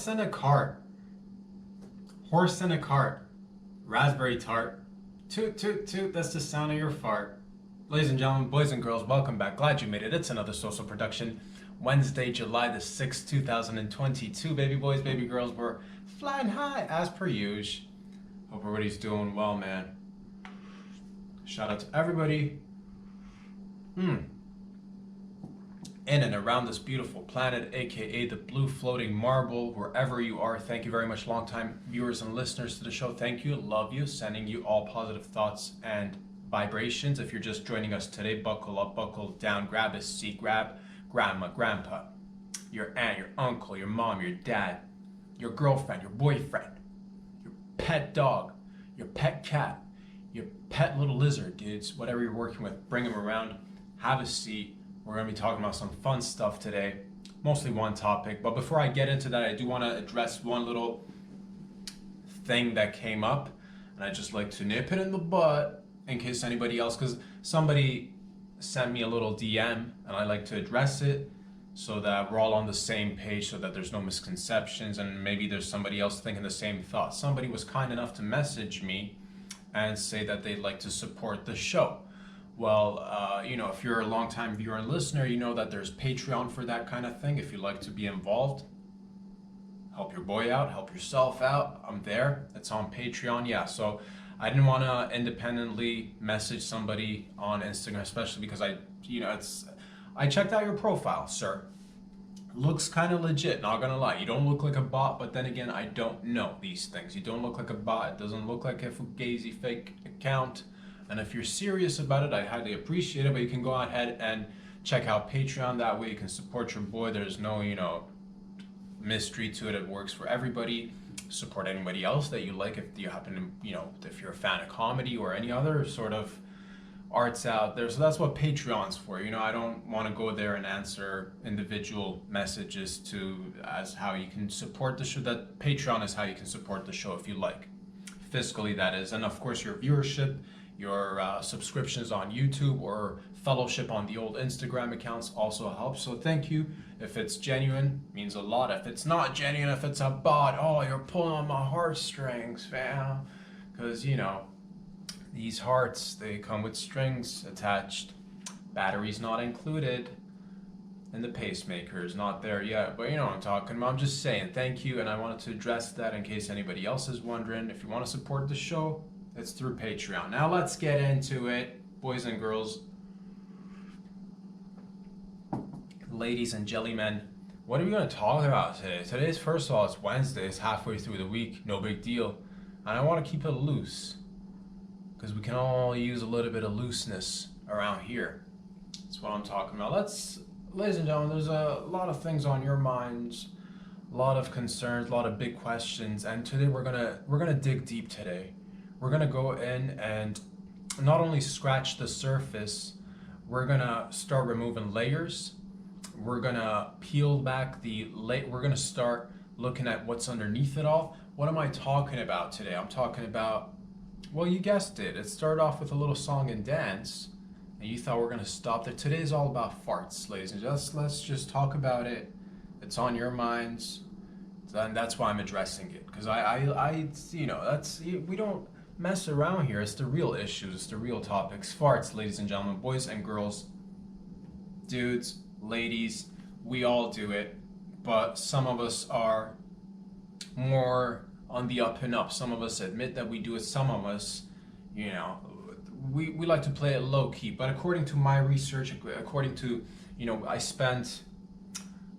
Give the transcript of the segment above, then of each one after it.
Horse in a cart. Horse in a cart. Raspberry tart. Toot, toot, toot. That's the sound of your fart. Ladies and gentlemen, boys and girls, welcome back. Glad you made it. It's another social production. Wednesday, July the 6th, 2022. Baby boys, baby girls, we're flying high as per usual. Hope everybody's doing well, man. Shout out to everybody. In and around this beautiful planet, aka the blue floating marble, wherever you are. Thank you very much, longtime viewers and listeners to the show. Thank you, love you, sending you all positive thoughts and vibrations. If you're just joining us today, buckle up, buckle down, grab a seat, grab grandma, grandpa, your aunt, your uncle, your mom, your dad, your girlfriend, your boyfriend, your pet dog, your pet cat, your pet little lizard, dudes, whatever you're working with, bring them around, have a seat. We're going to be talking about some fun stuff today, mostly one topic. But before I get into that, I do want to address one little thing that came up, and I just like to nip it in the butt in case anybody else, because somebody sent me a little DM, and I like to address it so that we're all on the same page, so that there's no misconceptions, and maybe there's somebody else thinking the same thought. Somebody was kind enough to message me and say that they'd like to support the show. Well, if you're a longtime viewer and listener, you know that there's Patreon for that kind of thing. If you'd like to be involved, help your boy out, help yourself out, I'm there. It's on Patreon. Yeah, so I didn't want to independently message somebody on Instagram, especially because I checked out your profile, sir. Looks kind of legit, not gonna lie. You don't look like a bot, but then again, I don't know these things. You don't look like a bot. It doesn't look like a fugazi fake account. And if you're serious about it, I highly appreciate it. But you can go ahead and check out Patreon. That way you can support your boy. There's no, mystery to it. It works for everybody. Support anybody else that you like. If you happen to, if you're a fan of comedy or any other sort of arts out there. So that's what Patreon's for. I don't want to go there and answer individual messages as how you can support the show. That Patreon is how you can support the show if you like. Fiscally, that is. And of course, your viewership, your subscriptions on YouTube or fellowship on the old Instagram accounts also helps. So thank you. If it's genuine, means a lot. If it's not genuine, if it's a bot, you're pulling on my heartstrings, fam. Because, these hearts, they come with strings attached. Batteries not included. And the pacemaker is not there yet. But you know what I'm talking about. I'm just saying thank you. And I wanted to address that in case anybody else is wondering. If you want to support the show, it's through Patreon. Now let's get into it, boys and girls, ladies and jellymen. What are we going to talk about today? Today's, first of all, it's Wednesday. It's halfway through the week. No big deal. And I want to keep it loose because we can all use a little bit of looseness around here. That's what I'm talking about. Ladies and gentlemen, there's a lot of things on your minds, a lot of concerns, a lot of big questions. And today we're gonna dig deep today. We're gonna go in and not only scratch the surface, we're gonna start removing layers. We're gonna peel back we're gonna start looking at what's underneath it all. What am I talking about today? I'm talking about, well, you guessed it. It started off with a little song and dance, and you thought we're gonna stop there. Today's all about farts, ladies and gentlemen. Let's just talk about it. It's on your minds, and that's why I'm addressing it. Because we don't mess around here. It's the real issues, it's the real topics. Farts, ladies and gentlemen, boys and girls, dudes, ladies, we all do it, but some of us are more on the up and up. Some of us admit that we do it. Some of us, we like to play it low key. But according to my research, according to, I spent,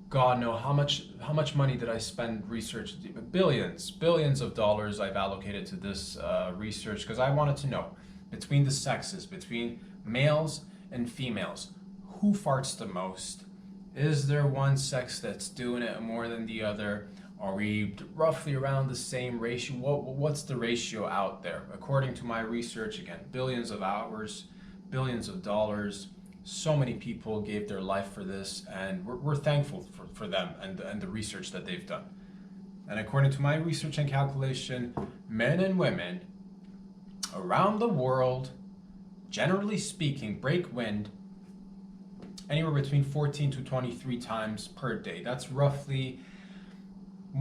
God know how much money did I spend research? Billions of dollars I've allocated to this research because I wanted to know between the sexes, between males and females, who farts the most? Is there one sex that's doing it more than the other? Are we roughly around the same ratio? What's the ratio out there? According to my research, again, billions of hours, billions of dollars. So many people gave their life for this, and we're thankful for them and the research that they've done. And according to my research and calculation, men and women around the world, generally speaking, break wind anywhere between 14 to 23 times per day. That's roughly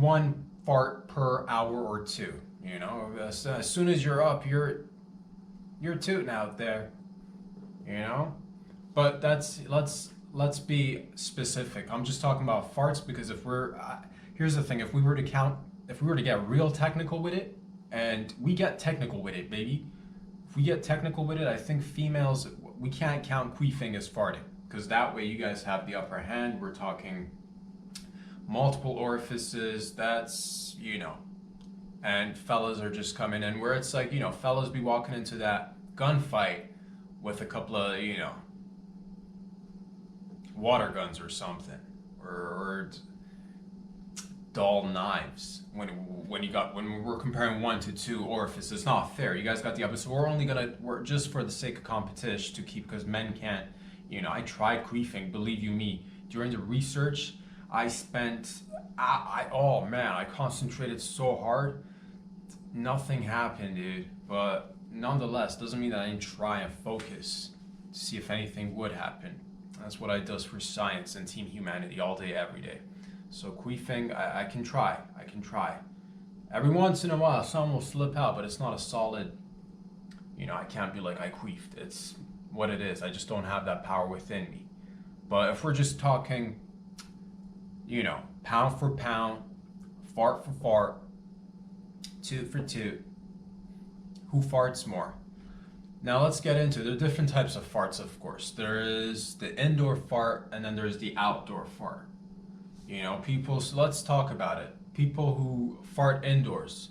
one fart per hour or two. You know, as soon as you're up, you're tooting out there. You know, but let's be specific. I'm just talking about farts because if we're here's the thing: if we were to get real technical with it, and we get technical with it, baby. If we get technical with it, I think females, we can't count queefing as farting because that way you guys have the upper hand. We're talking multiple orifices. That's, you know, and fellas are just coming in where it's like, you know, fellas be walking into that gunfight with a couple of, you know, water guns or something, or dull knives. When we're comparing 1 to 2 orifices, it's not fair. You guys got the upper, so we're just for the sake of competition to keep, because men can't. You know, I tried queefing. Believe you me, during the research, I spent, oh man, I concentrated so hard. Nothing happened, dude. But nonetheless, doesn't mean that I didn't try and focus to see if anything would happen. That's what I does for science and team humanity all day, every day. So queefing, I can try. I can try. Every once in a while, some will slip out, but it's not a solid, you know, I can't be like, I queefed. It's what it is. I just don't have that power within me. But if we're just talking, you know, pound for pound, fart for fart, toot for toot, who farts more? Now let's get into, there are different types of farts, of course. There is the indoor fart, and then there's the outdoor fart. You know, people, so let's talk about it. People who fart indoors.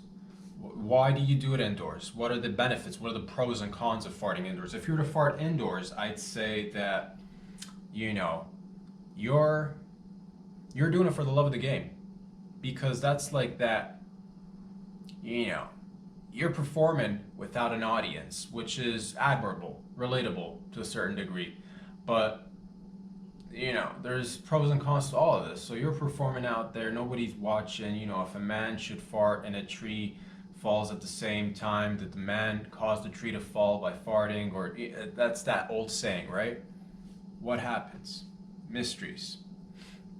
Why do you do it indoors? What are the benefits? What are the pros and cons of farting indoors? If you were to fart indoors, I'd say that, you know, you're doing it for the love of the game. Because that's like that, you know, you're performing without an audience, which is admirable, relatable to a certain degree. But, you know, there's pros and cons to all of this. So you're performing out there, nobody's watching. You know, if a man should fart and a tree falls at the same time, that the man caused the tree to fall by farting, or that's that old saying, right? What happens? Mysteries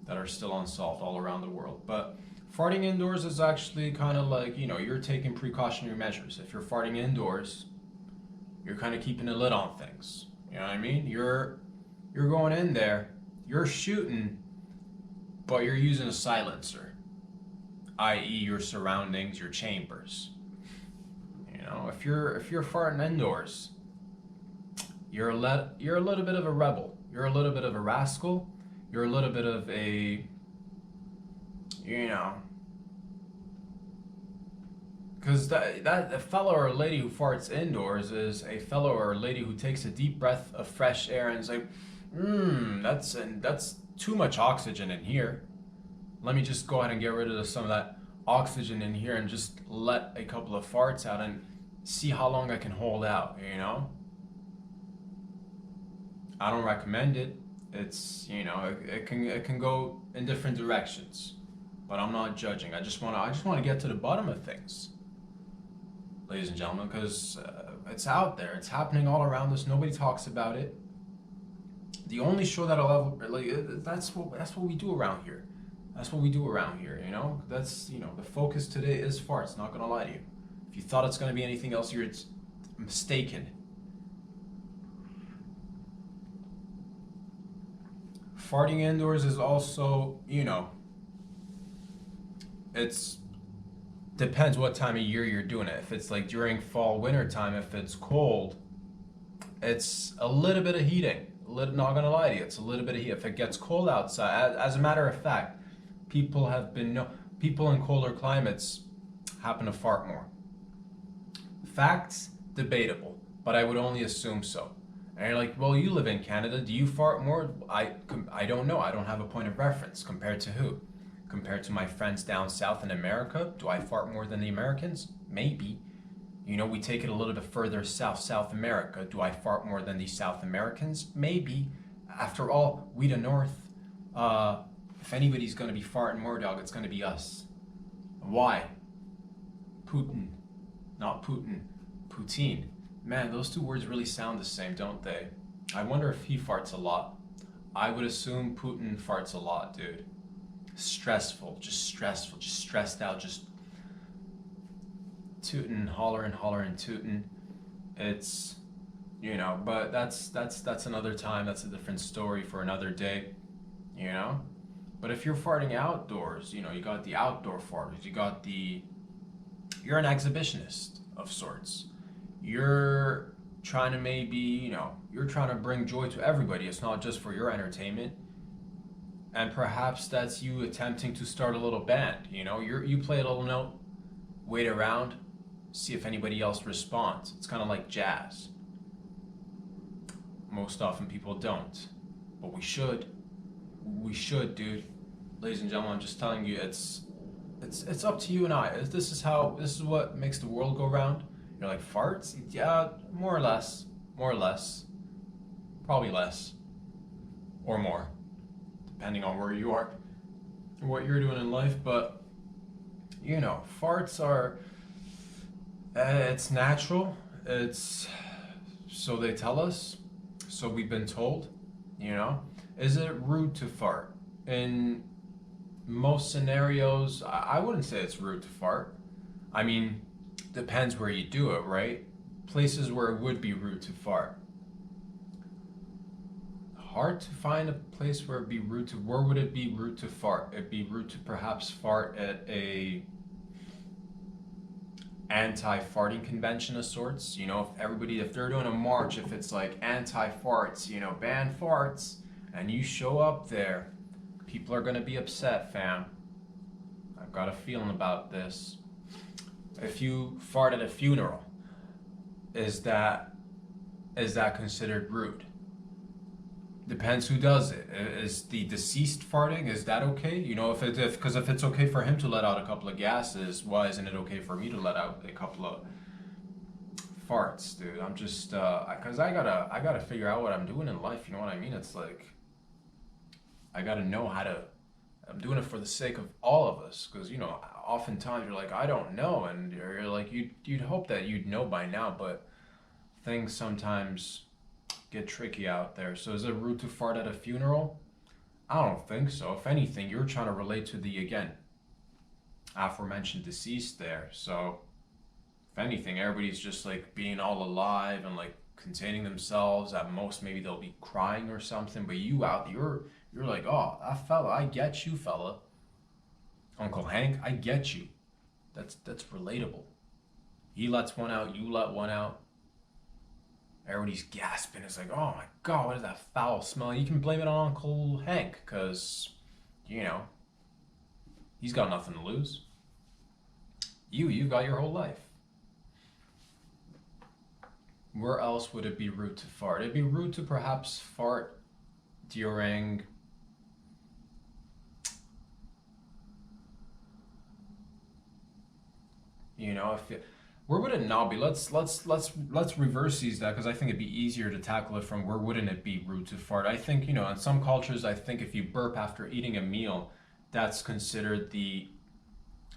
that are still unsolved all around the world. But farting indoors is actually kind of like, you know, you're taking precautionary measures. If you're farting indoors, you're kind of keeping a lid on things. You know what I mean? You're going in there, you're shooting, but you're using a silencer, i.e. your surroundings, your chambers. You know, if you're farting indoors, you're a little bit of a rebel. You're a little bit of a rascal. You're a little bit of a, you know, because that a fellow or a lady who farts indoors is a fellow or a lady who takes a deep breath of fresh air and is like, that's too much oxygen in here. Let me just go ahead and get rid of some of that oxygen in here and just let a couple of farts out and see how long I can hold out, you know? I don't recommend it. It's, you know, it can go in different directions, but I'm not judging. I just want to get to the bottom of things, ladies and gentlemen, because it's out there. It's happening all around us. Nobody talks about it. The only show that I'll ever, like, that's what we do around here. That's what we do around here, you know? That's, you know, the focus today is farts, not gonna lie to you. If you thought it's gonna be anything else, you're mistaken. Farting indoors is also, you know, it's depends what time of year you're doing it. If it's like during fall, winter time, if it's cold, it's a little bit of heating. Not gonna lie to you, it's a little bit of heat. If it gets cold outside, as a matter of fact, people in colder climates happen to fart more. Facts, debatable, but I would only assume so. And you're like, well, you live in Canada, do you fart more? I don't know, I don't have a point of reference. Compared to who? Compared to my friends down south in America, do I fart more than the Americans? Maybe. You know, we take it a little bit further south, South America. Do I fart more than the South Americans? Maybe. After all, we the North, if anybody's going to be farting more, dog, it's going to be us. Why? Putin. Not Putin. Poutine. Man, those two words really sound the same, don't they? I wonder if he farts a lot. I would assume Putin farts a lot, dude. stressful, just stressed out, just tooting, hollering, tooting. It's, but that's another time. That's a different story for another day, you know. But if you're farting outdoors, you got the outdoor farters. You're an exhibitionist of sorts. You're trying to you're trying to bring joy to everybody. It's not just for your entertainment. And perhaps that's you attempting to start a little band. You play a little note, wait around, see if anybody else responds. It's kind of like jazz. Most often people don't, but we should. We should, dude. Ladies and gentlemen, I'm just telling you, it's up to you and I. This is what makes the world go round. You're like, farts? Yeah, more or less, probably less, or more, depending on where you are and what you're doing in life. But farts are. It's natural. It's so they tell us. So we've been told. Is it rude to fart? In most scenarios, I wouldn't say it's rude to fart. I mean, depends where you do it, right? Places where it would be rude to fart. Hard to find a place where it'd be rude to. Where would it be rude to fart? It'd be rude to perhaps fart at a anti-farting convention of sorts. If they're doing a march, if it's like anti-farts, ban farts, and you show up there, people are gonna be upset, fam. I've got a feeling about this. If you fart at a funeral, is that considered rude? Depends who does it. Is the deceased farting, is that okay? Because if it's okay for him to let out a couple of gases, why isn't it okay for me to let out a couple of farts, dude? I'm just because I gotta figure out what I'm doing in life. You know what I mean? It's like I gotta know how to. I'm doing it for the sake of all of us, because oftentimes you're like, I don't know, and you're like, you'd hope that you'd know by now, but things sometimes get tricky out there. So is it rude to fart at a funeral? I don't think so. If anything, you're trying to relate to the, again, aforementioned deceased there. So if anything, everybody's just like being all alive and like containing themselves. At most, maybe they'll be crying or something, but you're like, oh, that fella, I get you, fella. Uncle Hank, I get you. That's relatable. He lets one out, you let one out. Everybody's gasping. It's like, oh my God, what is that foul smell? You can blame it on Uncle Hank, because, he's got nothing to lose. You've got your whole life. Where else would it be rude to fart? It'd be rude to perhaps fart during where would it not be? Let's reverse these that, because I think it'd be easier to tackle it from where wouldn't it be rude to fart. I think in some cultures, I think if you burp after eating a meal, that's considered the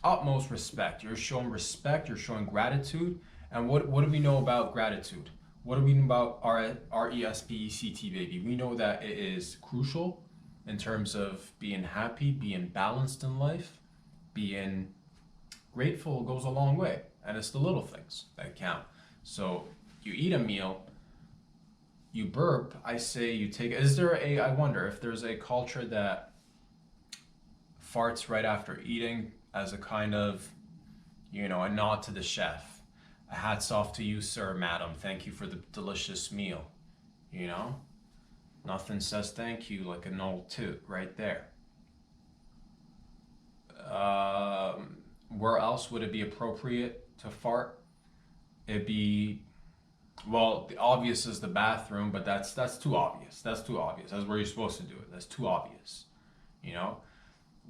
utmost respect. You're showing respect. You're showing gratitude. And what do we know about gratitude? What do we know about RESPECT, baby? We know that it is crucial in terms of being happy, being balanced in life, being grateful goes a long way. And it's the little things that count. So you eat a meal, you burp, I say you take, I wonder if there's a culture that farts right after eating as a kind of, a nod to the chef. A hats off to you, sir, madam. Thank you for the delicious meal. Nothing says thank you like an old toot right there. Where else would it be appropriate to fart? It'd be, well, the obvious is the bathroom, but that's too obvious. That's where you're supposed to do it. That's too obvious.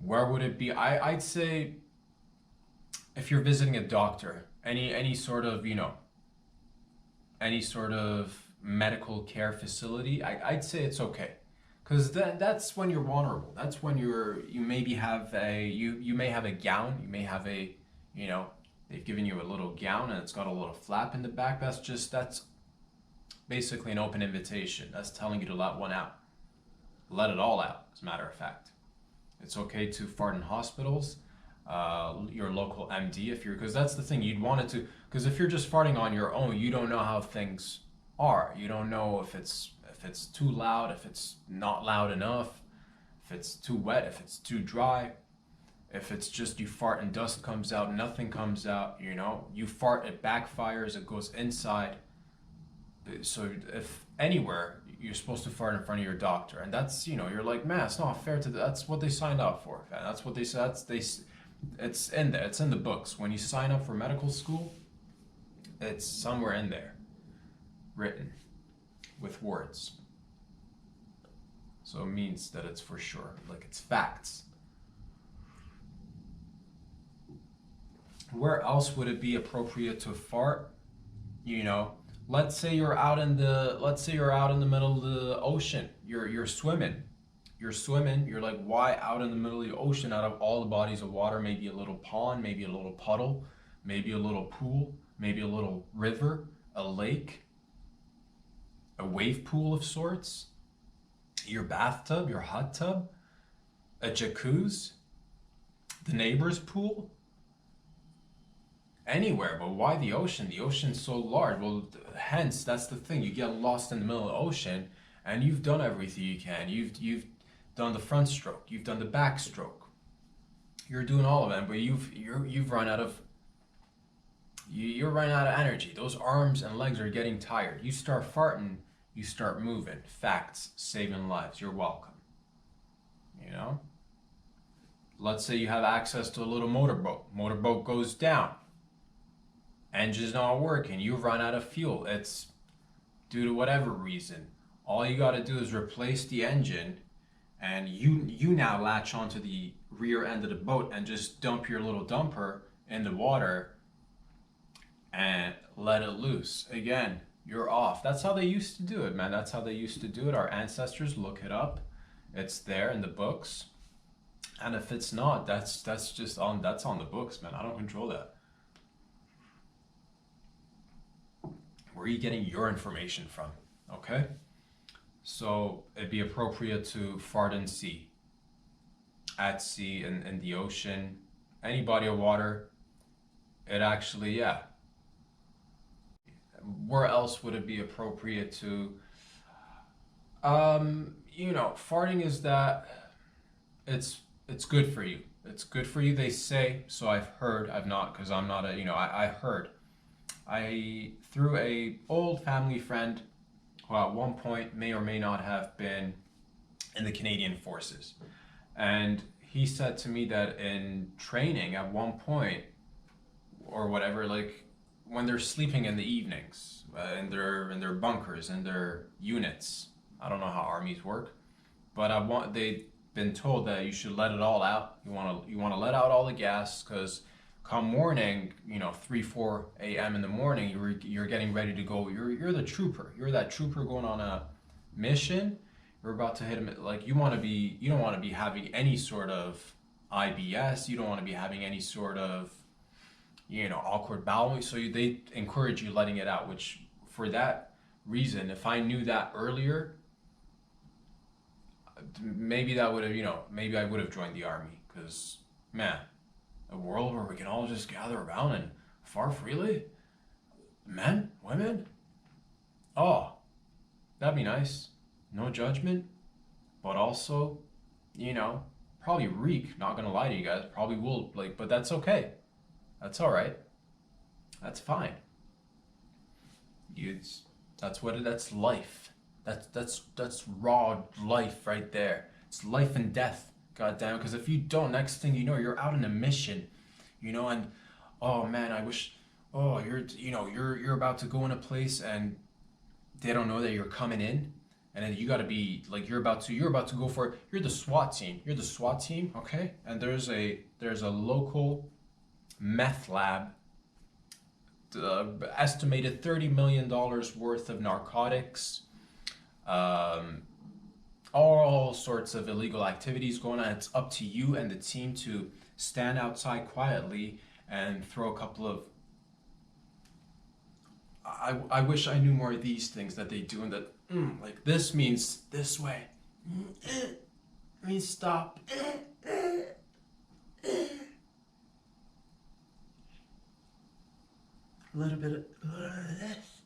Where would it be? I'd say if you're visiting a doctor, any sort of medical care facility, I'd say it's okay. Because that's when you're vulnerable. That's when you maybe have you may have a gown, you may have a, they've given you a little gown and it's got a little flap in the back. That's basically an open invitation. That's telling you to let one out. Let it all out, as a matter of fact. It's okay to fart in hospitals, your local MD, if you're, because that's the thing, you'd want it to, because if you're just farting on your own, you don't know how things are. You don't know if it's too loud, if it's not loud enough, if it's too wet, if it's too dry, if it's just you fart and dust comes out, nothing comes out, you know, you fart, it backfires, it goes inside. So if anywhere, you're supposed to fart in front of your doctor, and that's, you know, you're like, man, it's not fair to, that's what they signed up for, and that's what they said. It's in there, it's in the books. When you sign up for medical school, it's somewhere in there, written with words. So it means that it's for sure, like it's facts. Where else would it be appropriate to fart? You know, let's say you're out in the middle of the ocean. You're swimming. You're like, why out in the middle of the ocean, out of all the bodies of water? Maybe a little pond, maybe a little puddle, maybe a little pool, maybe a little river, a lake, a wave pool of sorts, your bathtub, your hot tub, a jacuzzi, the neighbor's pool, anywhere. But why the ocean? The ocean's so large. Well, hence, that's the thing. You get lost in the middle of the ocean, and you've done everything you can. You've done the front stroke. You've done the back stroke. You're doing all of them, but you've run out of you're running out of energy. Those arms and legs are getting tired. You start farting, you start moving. Facts, saving lives. You're welcome. You know? Let's say you have access to a little motorboat. Motorboat goes down. Engine's not working. You run out of fuel. It's due to whatever reason. All you got to do is replace the engine, and you now latch onto the rear end of the boat and just dump your little dumper in the water and let it loose. Again, you're off. That's how they used to do it, man. That's how they used to do it. Our ancestors, look it up. It's there in the books. And if it's not, that's on the books, man. I don't control that. Where are you getting your information from? Okay? So it'd be appropriate to fart in sea. At sea, in the ocean, any body of water. It actually, yeah. Where else would it be appropriate to? You know, farting is that it's good for you. It's good for you, they say. So I've heard. I've not, because I'm not a, you know, I heard. Through a old family friend who at one point may or may not have been in the Canadian Forces. And he said to me that in training at one point, or whatever, like when they're sleeping in the evenings, in their bunkers, in their units. I don't know how armies work, but they've been told that you should let it all out. You want to let out all the gas, because come morning, you know, 3-4 a.m. in the morning, you're getting ready to go. You're the trooper. You're that trooper going on a mission. You're about to hit him. Like you don't want to be having any sort of IBS. You don't want to be having any sort of, you know, awkward bowel. So they encourage you letting it out. Which, for that reason, if I knew that earlier, maybe that would have, you know, maybe I would have joined the army. Because, man, a world where we can all just gather around and fart freely, men, women. Oh, that'd be nice. No judgment, but also, you know, probably reek. Not gonna lie to you guys, probably will, like, but that's okay. That's all right. That's fine. That's life. That's raw life right there. It's life and death. God damn. Because if you don't, next thing you know, you're out on a mission, you know, and oh man, I wish. Oh, you're about to go in a place and they don't know that you're coming in. And then you got to be like, you're about to go for it. You're the SWAT team. You're the SWAT team, okay? And there's a local meth lab, estimated $30 million worth of narcotics, all sorts of illegal activities going on. It's up to you and the team to stand outside quietly and throw a couple of. I wish I knew more of these things that they do, and that like this means this way, means stop, A little bit of this.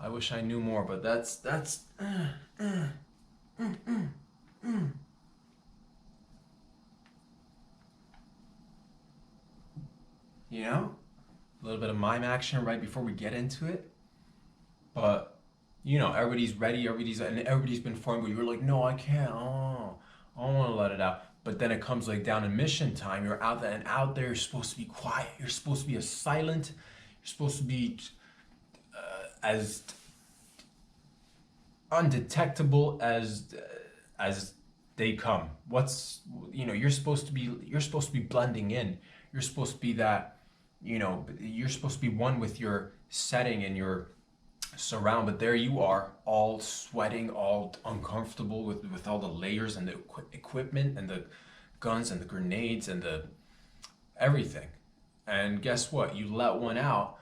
I wish I knew more, but that's you know, a little bit of mime action right before we get into it. But you know, everybody's ready, everybody's been formed, but you're like, no, I can't. Oh, I don't want to let it out. But then it comes like down to mission time. You're out there, and out there, you're supposed to be quiet. You're supposed to be as silent. You're supposed to be as undetectable as they come. You're supposed to be blending in. You're supposed to be that, you're supposed to be one with your setting and your surround, but there you are, all sweating, all uncomfortable with all the layers and the equipment and the guns and the grenades and the everything. And guess what? You let one out,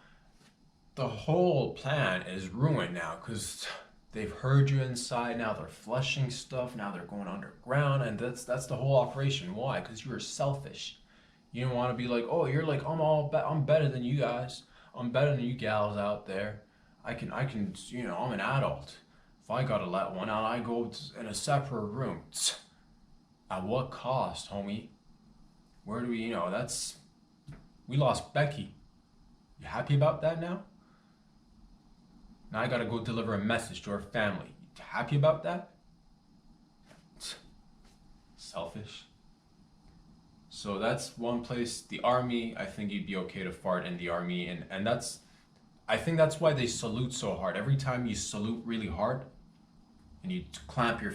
the whole plan is ruined now, because they've heard you inside. Now they're flushing stuff. Now they're going underground, and that's the whole operation. Why? Because you were selfish. You don't want to be like, oh, you're like, I'm better than you guys. I'm better than you gals out there. I can, I'm an adult. If I gotta let one out, I go in a separate room. At what cost, homie? Where do we, we lost Becky. You happy about that now? Now I gotta go deliver a message to her family. You happy about that? Selfish. So that's one place. The army, I think you'd be okay to fart in the army, and I think that's why they salute so hard. Every time you salute really hard, and you clamp your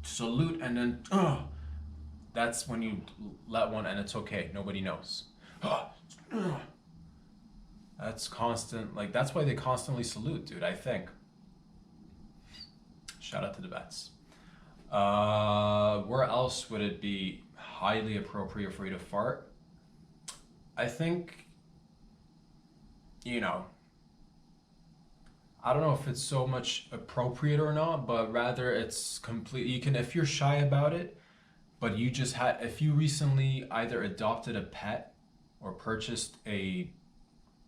salute, and then that's when you let one, and it's okay. Nobody knows. That's constant. Like, that's why they constantly salute, dude. I think. Shout out to the vets. Where else would it be highly appropriate for you to fart? I think, I don't know if it's so much appropriate or not, but rather it's complete. You can, if you're shy about it, but if you recently either adopted a pet or purchased a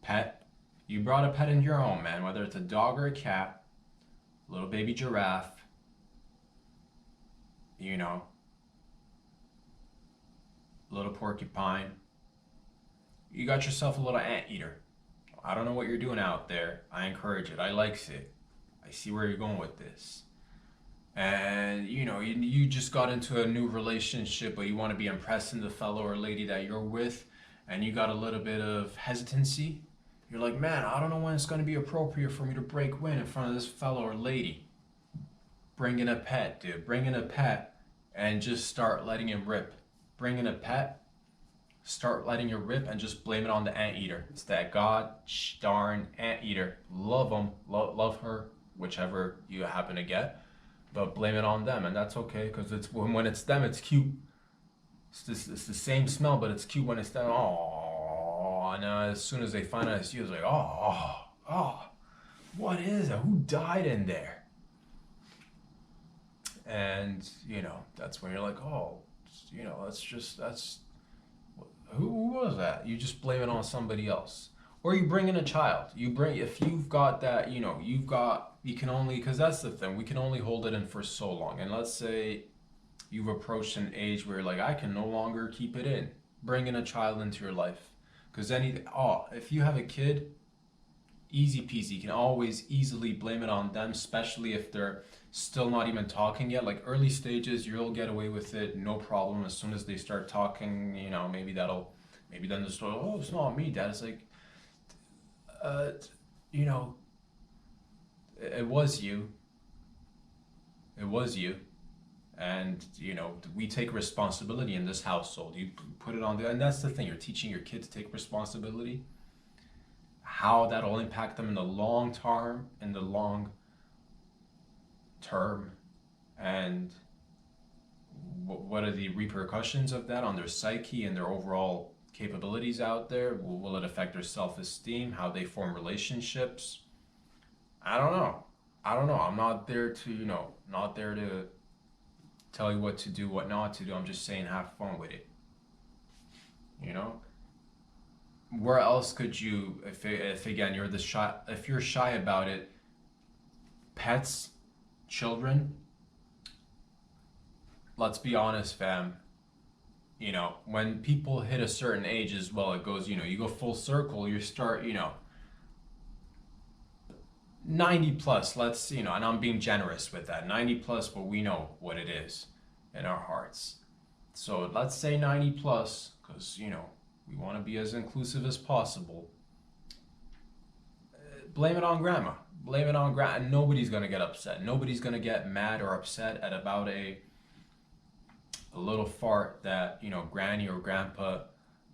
pet, you brought a pet into your home, man, whether it's a dog or a cat, little baby giraffe, little porcupine, you got yourself a little anteater. I don't know what you're doing out there. I encourage it. I likes it. I see where you're going with this. And you just got into a new relationship, but you want to be impressing the fellow or lady that you're with, and you got a little bit of hesitancy. You're like, man, I don't know when it's going to be appropriate for me to break wind in front of this fellow or lady. Bring in a pet, dude. Bring in a pet and just start letting him rip. Bring in a pet, start letting it rip, and just blame it on the anteater. It's that god darn anteater. Love him, love her, whichever you happen to get, but blame it on them, and that's okay, because it's when it's them, it's cute. It's the same smell, but it's cute when it's them. Oh, and as soon as they find out it's you, it's like, oh, what is it? Who died in there? And that's when you're like, oh, that's who was that? You just blame it on somebody else. Or you bring in a child. If you've got that, you can only, because that's the thing, we can only hold it in for so long. And let's say you've approached an age where you're like, I can no longer keep it in. Bring in a child into your life. Because if you have a kid, easy peasy. You can always easily blame it on them, especially if they're still not even talking yet. Like early stages, you'll get away with it, no problem. As soon as they start talking, maybe then just, oh, it's not me, Dad. It's like, it was you. It was you. And, we take responsibility in this household. You put it on and that's the thing. You're teaching your kid to take responsibility. How that'll impact them in the long term, and what are the repercussions of that on their psyche and their overall capabilities out there? Will it affect their self-esteem, how they form relationships? I don't know. I don't know. I'm not there to, not there to tell you what to do, what not to do. I'm just saying have fun with it. You know? Where else could you, if again you're shy, if you're shy about it, pets, children, let's be honest, fam. When people hit a certain age as well, it goes, you go full circle, you start, 90 plus, and I'm being generous with that, 90 plus, but we know what it is in our hearts. So let's say 90 plus, because, we want to be as inclusive as possible. Blame it on grandma. Blame it on grandma. Nobody's going to get upset. Nobody's going to get mad or upset at about a little fart that, granny or grandpa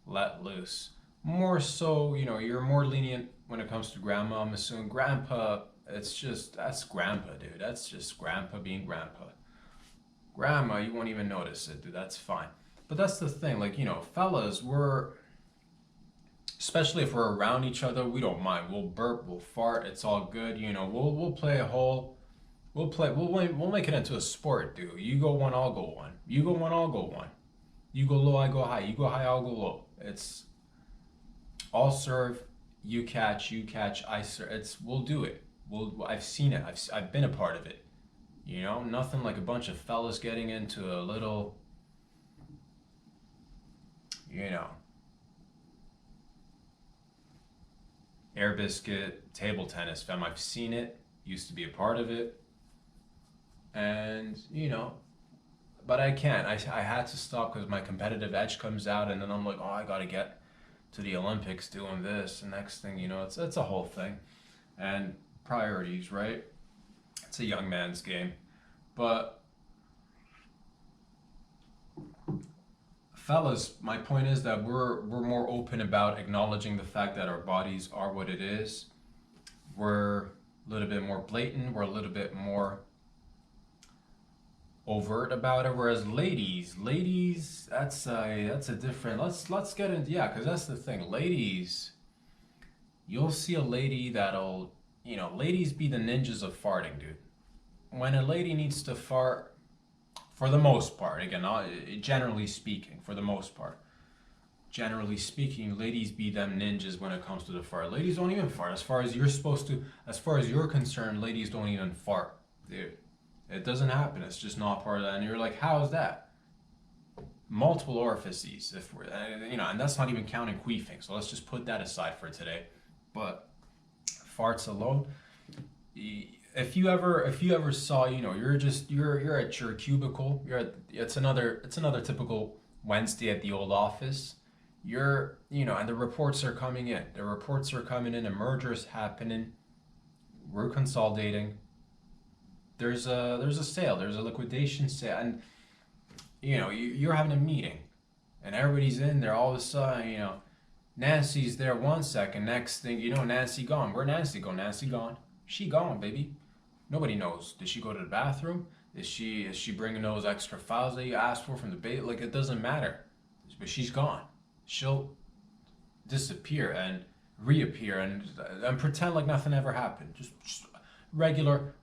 let loose. More so, you're more lenient when it comes to grandma. I'm assuming grandpa, that's grandpa, dude. That's just grandpa being grandpa. Grandma, you won't even notice it, dude. That's fine. But that's the thing, fellas, especially if we're around each other, we don't mind. We'll burp, we'll fart, it's all good. We'll play a whole, we'll make it into a sport, dude. You go one, I'll go one. You go one, I'll go one. You go low, I go high. You go high, I'll go low. It's I'll serve, you catch, I serve. We'll do it. I've seen it. I've been a part of it. Nothing like a bunch of fellas getting into a little, air biscuit, table tennis, fam. I've seen it. Used to be a part of it. And, but I can't. I had to stop because my competitive edge comes out, and then I'm like, oh, I gotta get to the Olympics doing this. And next thing, it's a whole thing. And priorities, right? It's a young man's game. But fellas, my point is that we're more open about acknowledging the fact that our bodies are what it is. We're a little bit more blatant. We're a little bit more overt about it. Whereas ladies, that's a different. Let's get into, yeah, because that's the thing. Ladies, you'll see a lady that'll, ladies be the ninjas of farting, dude. When a lady needs to fart, for the most part, again, generally speaking, ladies be them ninjas when it comes to the fart. Ladies don't even fart. As far as you're concerned, ladies don't even fart, dude. It doesn't happen. It's just not part of that. And you're like, how is that? Multiple orifices, and that's not even counting queefing. So let's just put that aside for today. But farts alone, if you ever saw, you're at your cubicle, it's another typical Wednesday at the old office. And the reports are coming in. A merger's happening. We're consolidating. There's a sale. There's a liquidation sale, and you're having a meeting, and everybody's in there. All of a sudden, Nancy's there 1 second. Next thing you know, Nancy gone. Where Nancy go? Nancy gone. She gone, baby. Nobody knows. Did she go to the bathroom? Is she bringing those extra files that you asked for from the bait? Like, it doesn't matter. But she's gone. She'll disappear and reappear and pretend like nothing ever happened. Just regular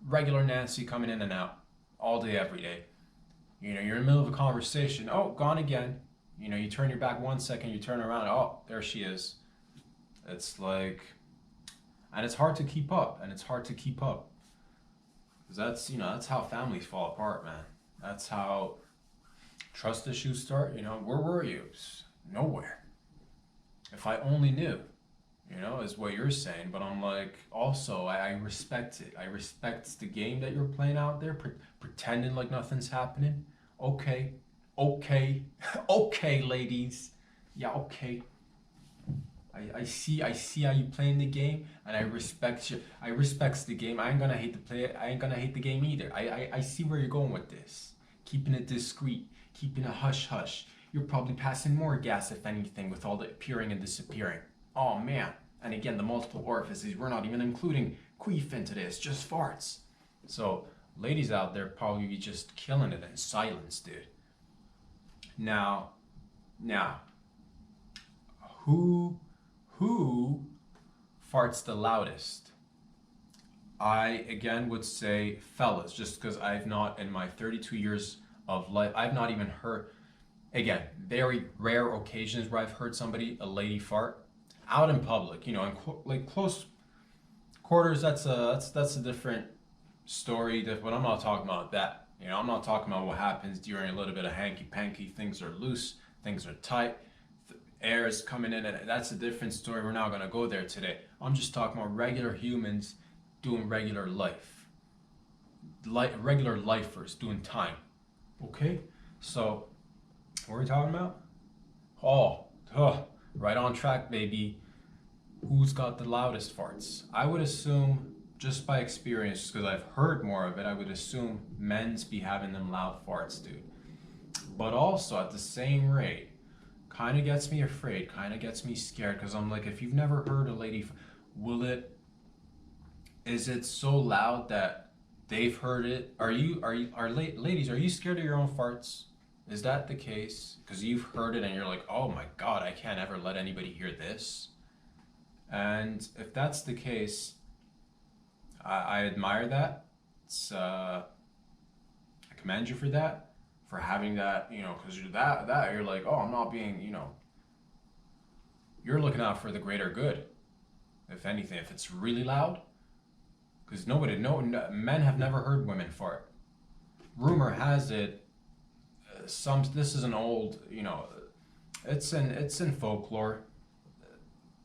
Nancy coming in and out all day, every day. You're in the middle of a conversation. Oh, gone again. You turn your back 1 second, you turn around. Oh, there she is. It's like, and it's hard to keep up. Because that's how families fall apart, man. That's how trust issues start. Where were you? Nowhere. If I only knew, is what you're saying. But I'm like, also, I respect it. I respect the game that you're playing out there, pretending like nothing's happening. Okay, ladies. Yeah, okay. I see how you playing the game, and I respect you. I respects the game. I ain't gonna hate to play it. I ain't gonna hate the game either. I see where you're going with this. Keeping it discreet, keeping it hush hush. You're probably passing more gas, if anything, with all the appearing and disappearing. Oh man. And again, the multiple orifices, we're not even including queef into this, just farts. So ladies out there probably be just killing it in silence, dude. Now, who farts the loudest? I again would say fellas, just because I've not, in my 32 years of life, I've not even heard, again, very rare occasions where I've heard somebody, a lady fart out in public, in like close quarters. That's a different story. But I'm not talking about that. I'm not talking about what happens during a little bit of hanky panky. Things are loose, things are tight, air is coming in, and that's a different story. We're not gonna go there today. I'm just talking about regular humans doing regular life, regular lifers doing time. Okay, so what are we talking about? Right on track, baby. Who's got the loudest farts? I would assume, just by experience, because I've heard more of it, I would assume men's be having them loud farts, dude. But also, at the same rate, kind of gets me afraid, kind of gets me scared, because I'm like, if you've never heard a lady, is it so loud that they've heard it? Ladies, are you scared of your own farts? Is that the case? Because you've heard it and you're like, oh my God, I can't ever let anybody hear this. And if that's the case, I admire that. I commend you for that, for having that, because you're you're like, oh, I'm not being, you're looking out for the greater good. If anything, if it's really loud, because men have never heard women fart. Rumor has it, this is an old, it's in folklore.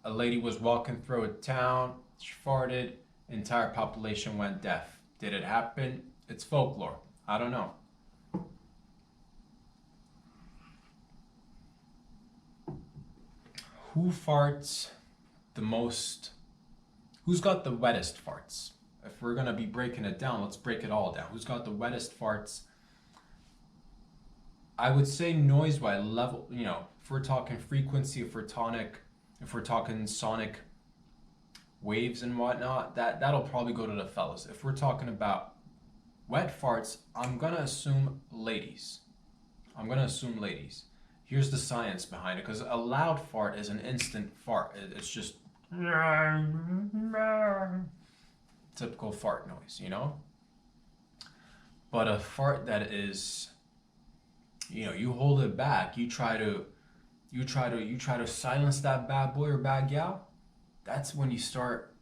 A lady was walking through a town, she farted, entire population went deaf. Did it happen? It's folklore. I don't know. Who farts the most? Who's got the wettest farts? If we're gonna be breaking it down, let's break it all down. Who's got the wettest farts? I would say noise-wise level, if we're talking frequency, if we're talking sonic waves and whatnot, that'll probably go to the fellas. If we're talking about wet farts, I'm gonna assume ladies. Here's the science behind it, because a loud fart is an instant fart. It's just typical fart noise, But a fart that is, you hold it back, you try to silence that bad boy or bad gal. That's when you start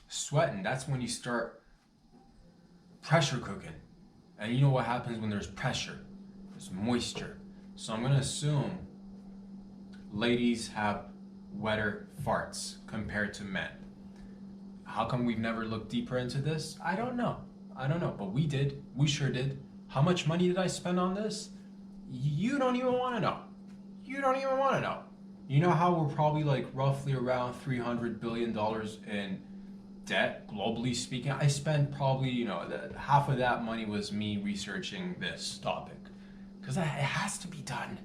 sweating. That's when you start pressure cooking. And you know what happens when there's pressure? There's moisture. So I'm gonna assume ladies have wetter farts compared to men. How come we've never looked deeper into this? I don't know, but we did. We sure did. How much money did I spend on this? You don't even want to know. You know how we're probably like roughly around $300 billion in debt, globally speaking? I spent probably, half of that money was me researching this topic. Because it has to be done.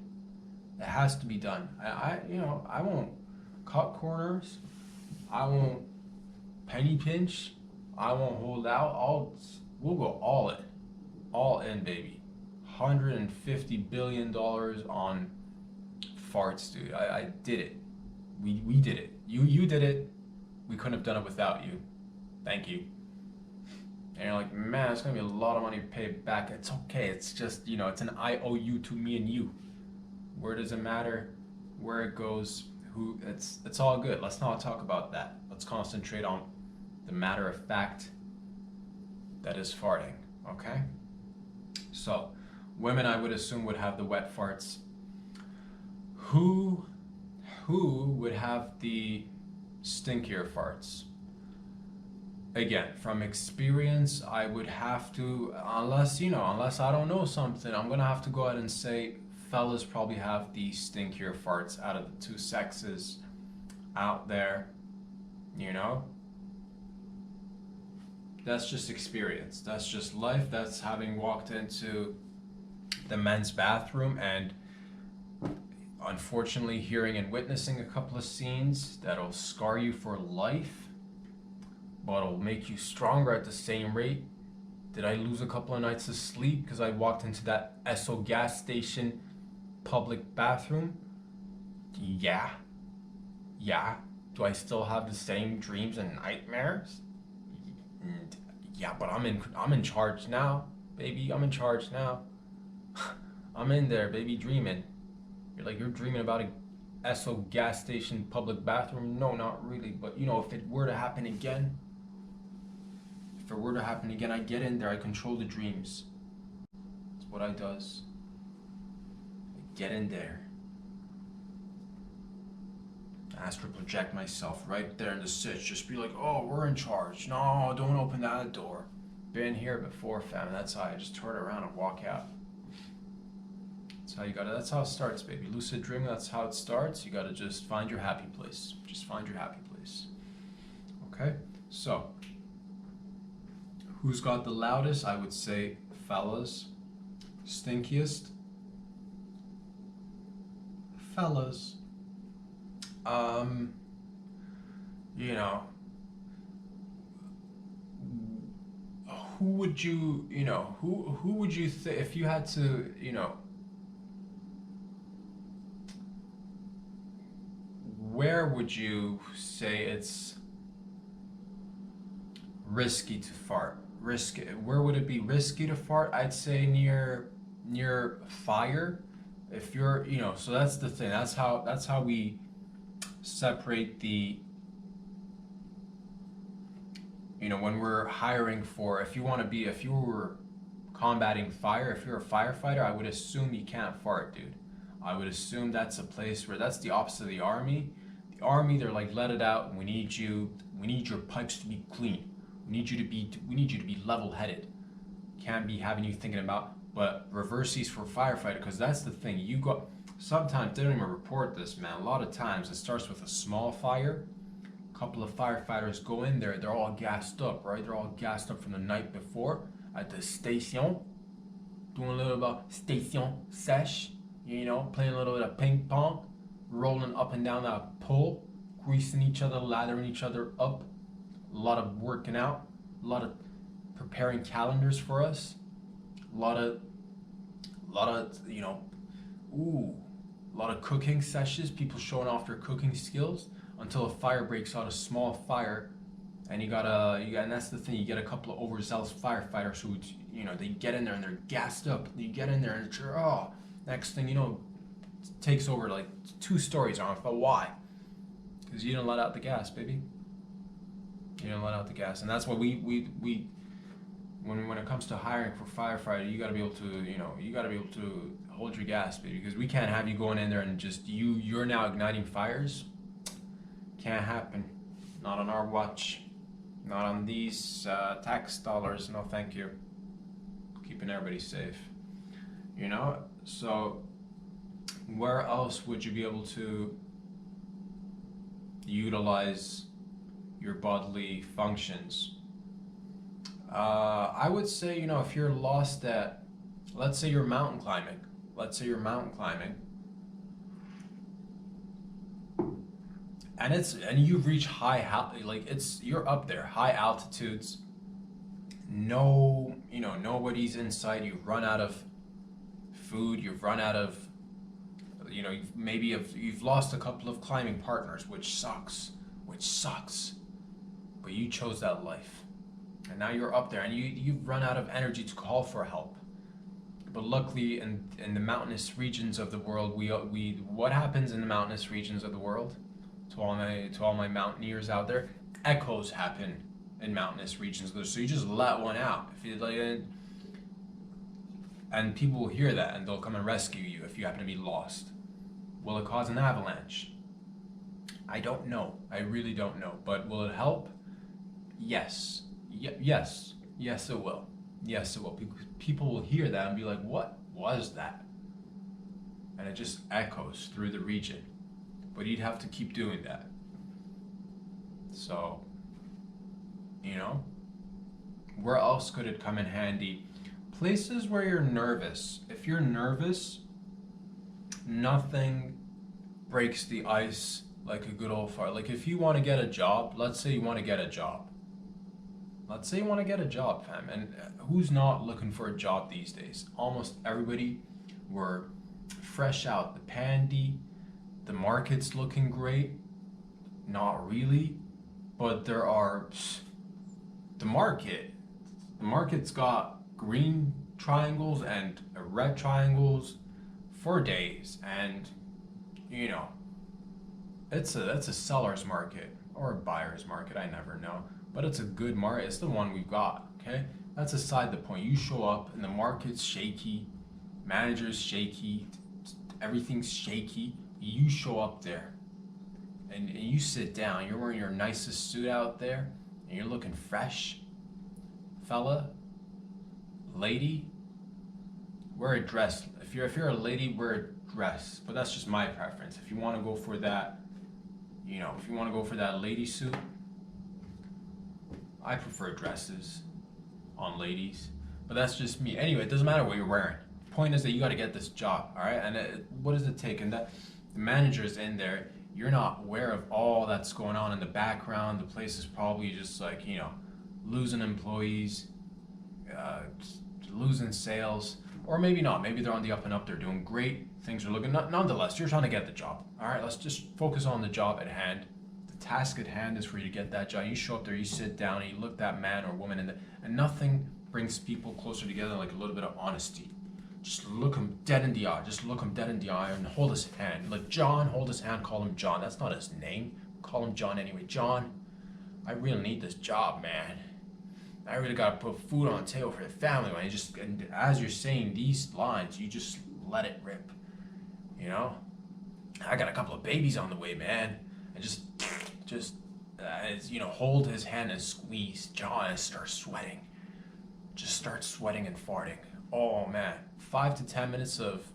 I won't cut corners. I won't penny pinch. I won't hold out. We'll go all in, baby. $150 billion on farts, dude. I did it. We did it. You did it. We couldn't have done it without you. Thank you. And you're like, man, it's gonna be a lot of money to pay back. It's okay. It's just, it's an IOU to me and you. Where does it matter? Where it goes? It's all good. Let's not talk about that. Let's concentrate on the matter of fact that is farting. Okay? So, women, I would assume, would have the wet farts. Who would have the stinkier farts? Again, from experience, I would have to, unless I don't know something, I'm gonna have to go ahead and say fellas probably have the stinkier farts out of the two sexes out there. That's just experience. That's just life. That's having walked into the men's bathroom and unfortunately hearing and witnessing a couple of scenes that'll scar you for life, but it'll make you stronger at the same rate. Did I lose a couple of nights of sleep because I walked into that Esso gas station public bathroom? Yeah. Do I still have the same dreams and nightmares? And yeah, but I'm in charge now, baby. I'm in charge now. I'm in there, baby, dreaming. You're dreaming about a Esso gas station public bathroom. No, not really. But if it were to happen again, I get in there. I control the dreams. That's what I does. I get in there. Astral project myself right there in the sitch. Just be like, oh, we're in charge. No, don't open that door. Been here before, fam. That's how I just turn around and walk out. That's how it starts, baby. Lucid dreaming, that's how it starts. You gotta just find your happy place. Just find your happy place. Okay? So, who's got the loudest? I would say fellas. Stinkiest? Fellas. Who would who would you think, if you had to, where would you say it's risky to fart? Where would it be risky to fart? I'd say near fire. If you're, so that's the thing. That's how we separate the, when we're hiring for, if you were combating fire, if you're a firefighter, I would assume you can't fart, dude. I would assume that's a place where that's the opposite of the army. The army, they're like, let it out. We need your pipes to be clean. We need you to be level-headed. Can't be having you thinking about, but reversies for firefighter, because that's the thing. Sometimes they don't even report this, man. A lot of times it starts with a small fire. A couple of firefighters go in there, they're all gassed up, right? They're all gassed up from the night before at the station, doing a little about station sesh, playing a little bit of ping pong, rolling up and down that pole, greasing each other, lathering each other up, a lot of working out, a lot of preparing calendars for us, a lot of a lot of cooking sessions, people showing off their cooking skills until a fire breaks out, a small fire, and and that's the thing, you get a couple of overzealous firefighters who, they get in there and they're gassed up. You get in there and it's, next thing you know, it takes over like 2 stories on it. But why? Because you didn't let out the gas, baby. You didn't let out the gas, and that's why we when it comes to hiring for firefighter, you got to be able to hold your gas, baby, because we can't have you going in there and just you're now igniting fires. Can't happen. Not on our watch. Not on these tax dollars. No, thank you. Keeping everybody safe. So where else would you be able to utilize your bodily functions? I would say, if you're lost at, let's say you're mountain climbing. And you've reached you're up there, high altitudes. No, nobody's inside. You've run out of food. You've run out of, you've lost a couple of climbing partners, which sucks. But you chose that life. And now you're up there, and you've run out of energy to call for help. But luckily, in the mountainous regions of the world, what happens in the mountainous regions of the world? To all my mountaineers out there, echoes happen in mountainous regions. So you just let one out, if you like, and people will hear that, and they'll come and rescue you if you happen to be lost. Will it cause an avalanche? I don't know. I really don't know. But will it help? Yes. Yes, it will. Yes, it will. People will hear that and be like, what was that? And it just echoes through the region. But you'd have to keep doing that. So, where else could it come in handy? Places where you're nervous. If you're nervous, nothing breaks the ice like a good old fire. Like if you want to get a job, let's say you want to get a job. Fam. And who's not looking for a job these days? Almost everybody. We're fresh out the pandy. The market's looking great. Not really. But there are the market's got green triangles and red triangles for days, and you know, it's a seller's market or a buyer's market, I never know, but it's a good market. It's the one we've got. Okay, that's aside the point. You show up and the market's shaky, manager's shaky, everything's shaky. You show up there and you sit down. You're wearing your nicest suit out there and you're looking fresh. Fella, lady, wear a dress. If you're a lady, wear a dress. But that's just my preference. If you want to go for that, you know, if you want to go for that lady suit, I prefer dresses on ladies. But that's just me. Anyway, it doesn't matter what you're wearing. The point is that you got to get this job, all right? And what does it take? And that the manager's in there. You're not aware of all that's going on in the background. The place is probably just like, you know, losing employees, losing sales, or maybe not. Maybe they're on the up and up. They're doing great. Things are looking. Nonetheless, you're trying to get the job. All right, let's just focus on the job at hand. The task at hand is for you to get that job. You show up there, you sit down, and you look that man or woman in the, and nothing brings people closer together like a little bit of honesty. Just look him dead in the eye. Just look him dead in the eye and hold his hand. Like John, hold his hand. Call him John. That's not his name. Call him John anyway. John, I really need this job, man. I really gotta put food on the table for the family. Man. And as you're saying these lines, you just let it rip. You know, I got a couple of babies on the way, man. And you know, hold his hand and squeeze John and start sweating. Just start sweating and farting. Oh man, 5 to 10 minutes of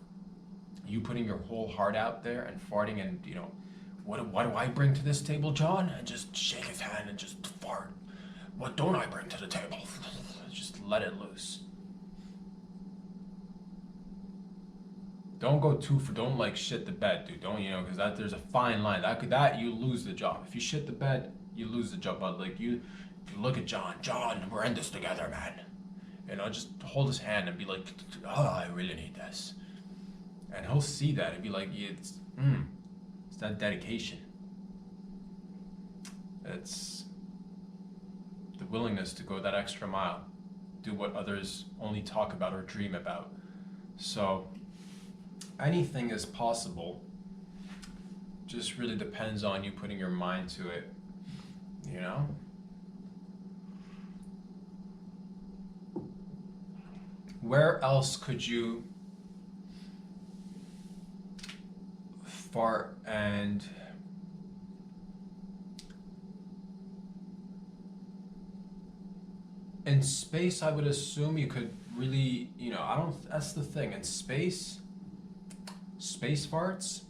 you putting your whole heart out there and farting, and you know, what do I bring to this table, John? And just shake his hand and just fart. What don't I bring to the table? Just let it loose. Don't go don't like shit the bed, dude. Don't, you know, because there's a fine line. That you lose the job. If you shit the bed, you lose the job. But like you look at John, we're in this together, man. You know, just hold his hand and be like, oh, I really need this. And he'll see that and be like, it's that dedication. It's the willingness to go that extra mile, do what others only talk about or dream about. So anything is possible. Just really depends on you putting your mind to it, you know? Where else could you fart and in space? I would assume you could really, you know, that's the thing. In space farts.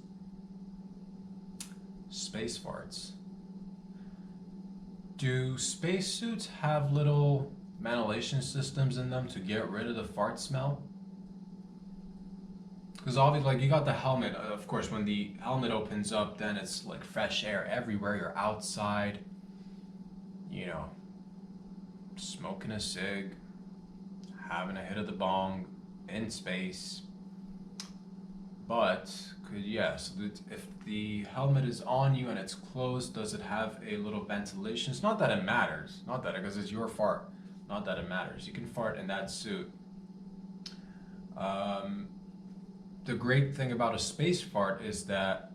Do spacesuits have little ventilation systems in them to get rid of the fart smell? Because obviously, like, you got the helmet. Of course, when the helmet opens up, then it's like fresh air everywhere. You're outside, you know, smoking a cig, having a hit of the bong in space. But if the helmet is on you and it's closed, does it have a little ventilation? It's not that it matters. Not that, because it's your fart. Not that it matters. You can fart in that suit. The great thing about a space fart is that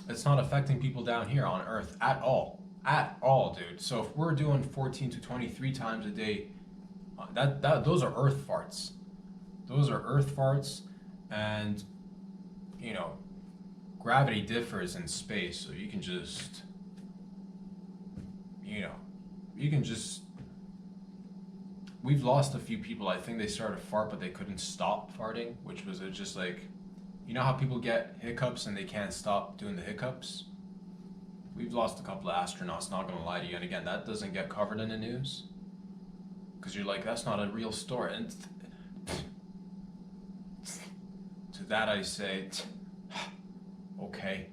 it's not affecting people down here on Earth at all. At all, dude. So if we're doing 14 to 23 times a day, those are Earth farts. Those are Earth farts, and you know, gravity differs in space, so you can just, you know, we've lost a few people. I think they started to fart, but they couldn't stop farting, which was just like, you know how people get hiccups and they can't stop doing the hiccups? We've lost a couple of astronauts, not gonna lie to you. And again, that doesn't get covered in the news, because you're like, that's not a real story. And to that I say, okay.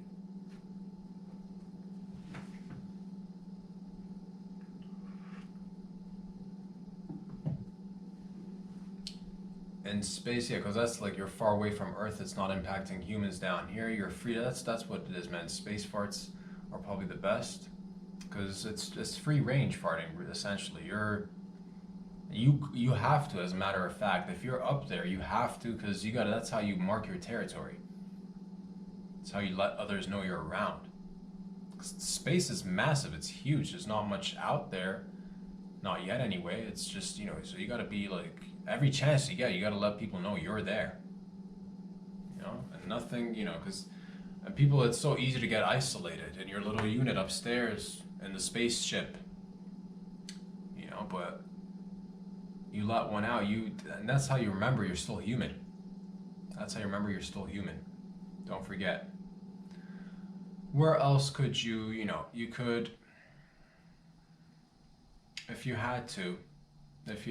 In space, yeah, because that's like, you're far away from Earth. It's not impacting humans down here. You're free. That's what it is, man. Space farts are probably the best. because it's free range farting essentially. You have to, as a matter of fact, if you're up there, you have to, because you gotta. That's how you mark your territory. It's how you let others know you're around. Space is massive. It's huge. There's not much out there, not yet anyway. It's just so you gotta be like every chance you get, you gotta let people know you're there. And nothing, because people, it's so easy to get isolated in your little unit upstairs in the spaceship. But you let one out, and that's how you remember you're still human. That's how you remember you're still human. Don't forget. Where else could you could, if you had to, if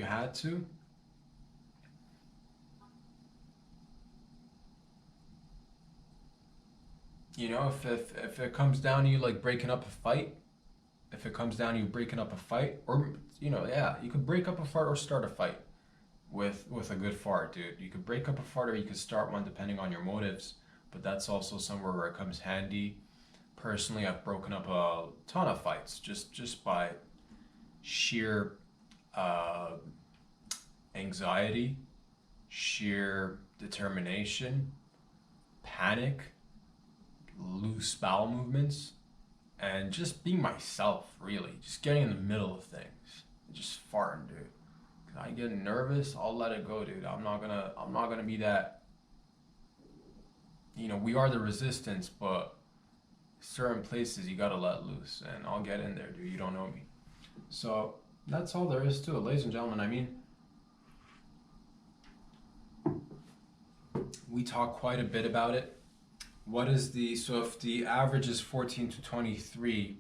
it comes down to you like breaking up a fight, if it comes down to you breaking up a fight, or yeah, you could break up a fight or start a fight with a good fart, dude. You could break up a fart or you could start one depending on your motives, but that's also somewhere where it comes handy. Personally, I've broken up a ton of fights just by sheer anxiety, sheer determination, panic, loose bowel movements, and just being myself, really. Just getting in the middle of things. Just farting, dude. I get nervous, I'll let it go, dude. I'm not gonna be that. We are the resistance, but certain places you gotta let loose, and I'll get in there, dude. You don't know me. So that's all there is to it, ladies and gentlemen. I mean, we talk quite a bit about it. So if the average is 14 to 23,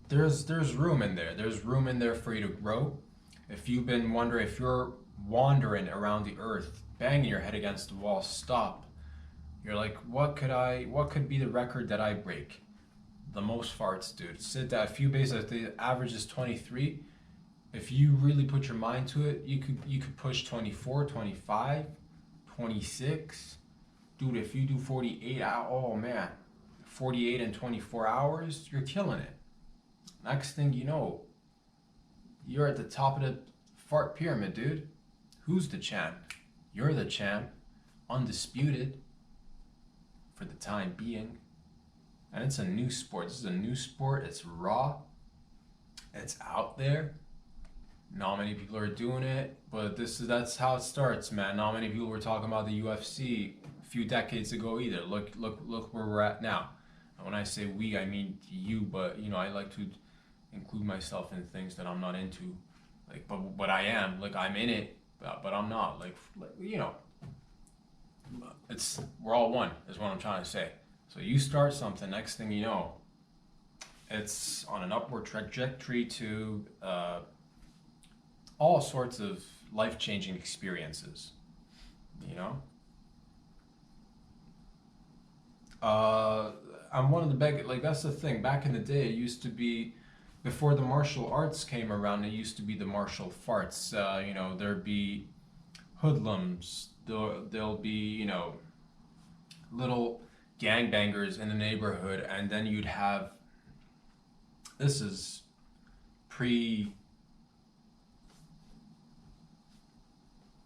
there's room in there. There's room in there for you to grow. If you're wandering around the earth, banging your head against the wall, stop. You're like, what could be the record that I break? The most farts, dude. Sit down. A few bases. If the average is 23, if you really put your mind to it, you could push 24, 25, 26. Dude, if you do 48, oh man, 48 in 24 hours, you're killing it. Next thing you know, you're at the top of the fart pyramid, dude. Who's the champ? You're the champ. Undisputed. For the time being. And it's a new sport. This is a new sport. It's raw. It's out there. Not many people are doing it, but that's how it starts, man. Not many people were talking about the UFC a few decades ago either. Look where we're at now. And when I say we, I mean you, but I like to include myself in things that I'm not into. Like, but I am. Like, I'm in it, but I'm not. We're all one, is what I'm trying to say. So you start something, next thing you know, it's on an upward trajectory to all sorts of life-changing experiences, I'm one of the that's the thing. Back in the day, it used to be, before the martial arts came around, it used to be the martial farts. There'd be hoodlums, there'll be, little gangbangers in the neighborhood, and then you'd have, this is pre,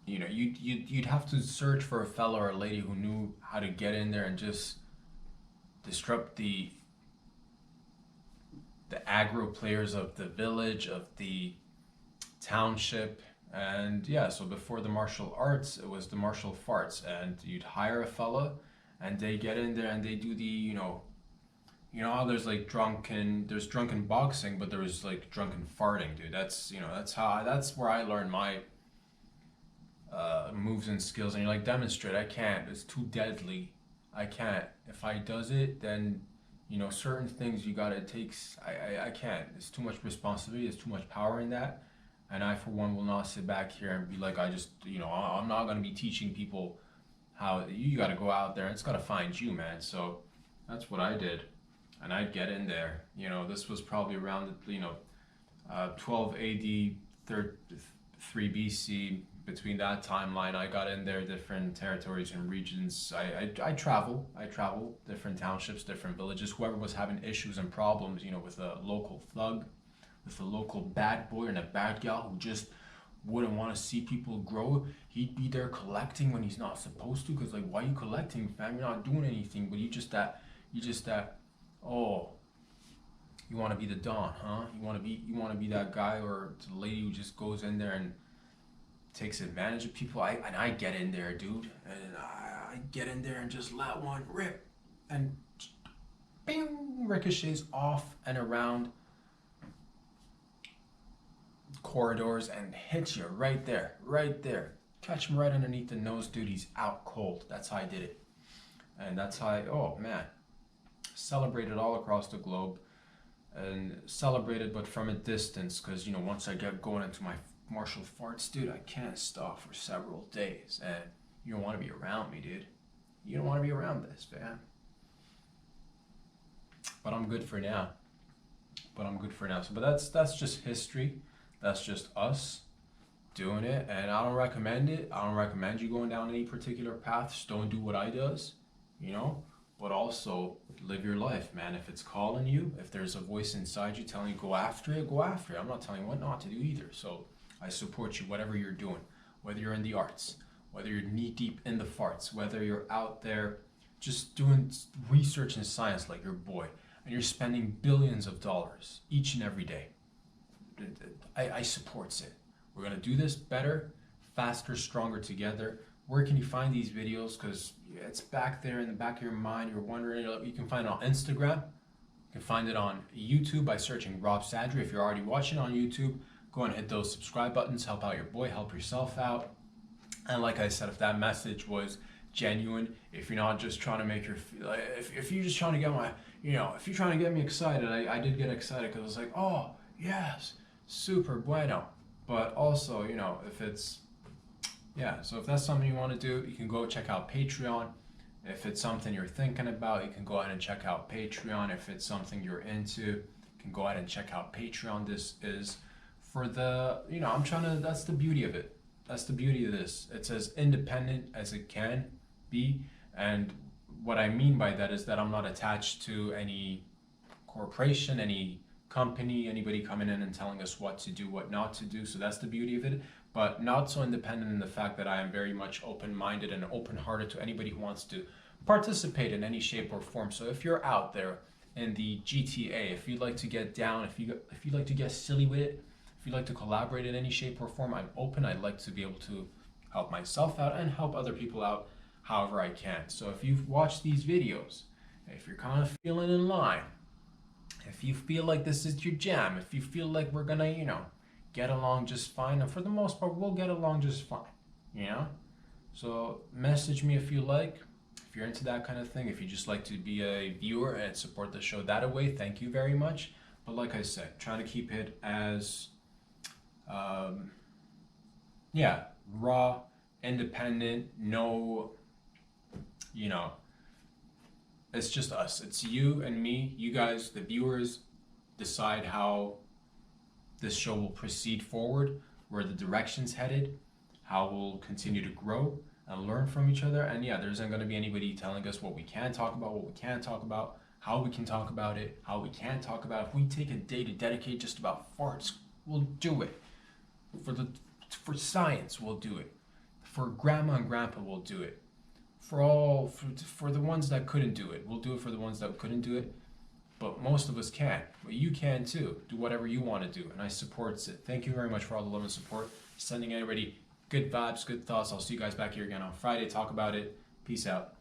you'd have to search for a fella or a lady who knew how to get in there and just disrupt the aggro players of the village, of the township. And yeah, so before the martial arts, it was the martial farts, and you'd hire a fella and they get in there and they do the, how there's like there's drunken boxing, but there was like drunken farting, dude. That's that's where I learned my moves and skills. And you're like, demonstrate. I can't, it's too deadly. I can't. If I does it, then certain things I can't. It's too much responsibility, there's too much power in that. And I, for one, will not sit back here and be like, I'm not going to be teaching people how. You got to go out there and it's got to find you, man. So that's what I did. And I'd get in there. This was probably around, 12 AD, 3 BC, between that timeline, I got in there, different territories and regions. I travel different townships, different villages. Whoever was having issues and problems, you know, with a local thug, with a local bad boy and a bad gal who just wouldn't want to see people grow, he'd be there collecting when he's not supposed to. Cause like, why are you collecting, fam? You're not doing anything. But you just that. Oh, you want to be the Don, huh? You want to be that guy or the lady who just goes in there and takes advantage of people. I get in there, dude, and I get in there and just let one rip, and bing, ricochets off and around corridors and hits you right there. Catch him right underneath the nose, dude. He's out cold. That's how I did it, and that's how oh man, celebrated all across the globe, and celebrated, but from a distance, because you know, once I get going into my martial farts, dude, I can't stop for several days, and you don't want to be around me, dude. You don't want to be around this, man. But I'm good for now. So, but that's just history. That's just us doing it, and I don't recommend it. I don't recommend you going down any particular paths. Don't do what I does, you know. But also live your life, man. If it's calling you, if there's a voice inside you telling you go after it, go after it. I'm not telling you what not to do either. So I support you, whatever you're doing, whether you're in the arts, whether you're knee deep in the farts, whether you're out there just doing research and science like your boy, and you're spending billions of dollars each and every day. I supports it. We're gonna do this better, faster, stronger together. Where can you find these videos? Because it's back there in the back of your mind. You're wondering. You can find it on Instagram. You can find it on YouTube by searching Rob Sadri. If you're already watching on YouTube, go and hit those subscribe buttons. Help out your boy. Help yourself out. And like I said, if that message was genuine, if you're not just trying to make your, if you're just trying to get my, you know, if you're trying to get me excited, I did get excited because I was like, oh yes, super bueno. But also, you know, if it's, yeah, so if that's something you want to do, you can go check out Patreon. If it's something you're thinking about, you can go ahead and check out Patreon. If it's something you're into, you can go ahead and check out Patreon. This is for the, you know, that's the beauty of it. That's the beauty of this. It's as independent as it can be. And what I mean by that is that I'm not attached to any corporation, any company, anybody coming in and telling us what to do, what not to do. So that's the beauty of it. But not so independent in the fact that I am very much open-minded and open-hearted to anybody who wants to participate in any shape or form. So if you're out there in the GTA, if you'd like to get down, if you'd like to get silly with it, if you'd like to collaborate in any shape or form, I'm open. I'd like to be able to help myself out and help other people out however I can. So if you've watched these videos, if you're kind of feeling in line, if you feel like this is your jam, if you feel like we're gonna, you know, get along just fine, and for the most part, we'll get along just fine, you know? So message me if you like, if you're into that kind of thing, if you just like to be a viewer and support the show that way, thank you very much. But like I said, trying to keep it as, raw, independent, no, you know, it's just us. It's you and me. You guys, the viewers, decide how this show will proceed forward, where the direction's headed, how we'll continue to grow and learn from each other. And yeah, there isn't going to be anybody telling us what we can talk about, what we can't talk about, how we can talk about it, how we can't talk about it. If we take a day to dedicate just about farts, we'll do it. For science, we'll do it. For grandma and grandpa, we'll do it. For the ones that couldn't do it, we'll do it for the ones that couldn't do it. But most of us can. But you can too. Do whatever you want to do. And I support it. Thank you very much for all the love and support. Sending everybody good vibes, good thoughts. I'll see you guys back here again on Friday. Talk about it. Peace out.